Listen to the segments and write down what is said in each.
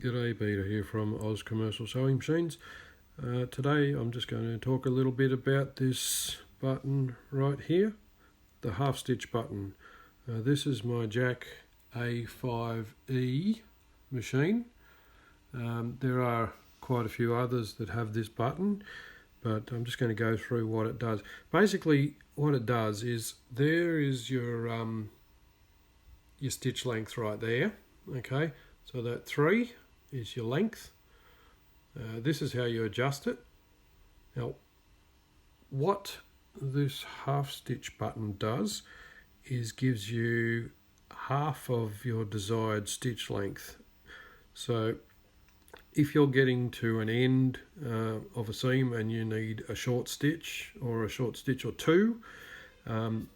G'day, Peter here from Oz Commercial Sewing Machines. Today I'm just going to talk a little bit about this button right here, the half stitch button. This is my JACK A5E machine. There are quite a few others that have this button, but I'm just going to go through what it does. Basically what it does is there is your stitch length right there, okay? So that 3 is your length. This is how you adjust it. Now, what this half stitch button does is gives you half of your desired stitch length. So if you're getting to an end of a seam and you need a short stitch or two, then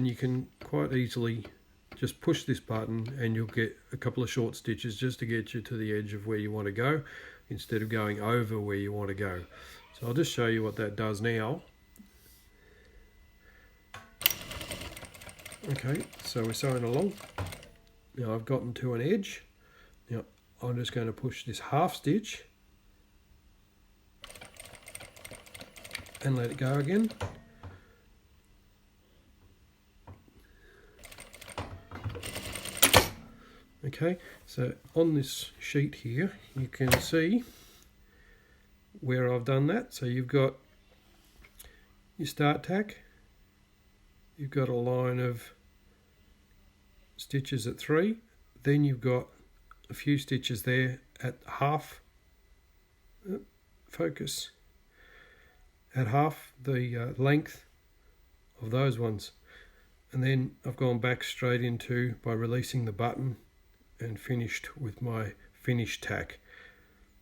you can quite easily just push this button and you'll get a couple of short stitches just to get you to the edge of where you want to go instead of going over where you want to go. So I'll just show you what that does now. Okay, so we're sewing along. Now I've gotten to an edge. Now I'm just going to push this half stitch and let it go again. Okay, so on this sheet here you can see where I've done that. So you've got your start tack, you've got a line of stitches at 3, then you've got a few stitches there at half, focus, at half the length of those ones. And then I've gone back straight into, by releasing the button, and finished with my finish tack.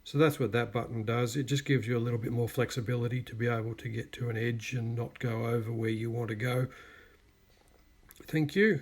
So that's what that button does. It just gives you a little bit more flexibility to be able to get to an edge and not go over where you want to go. Thank you.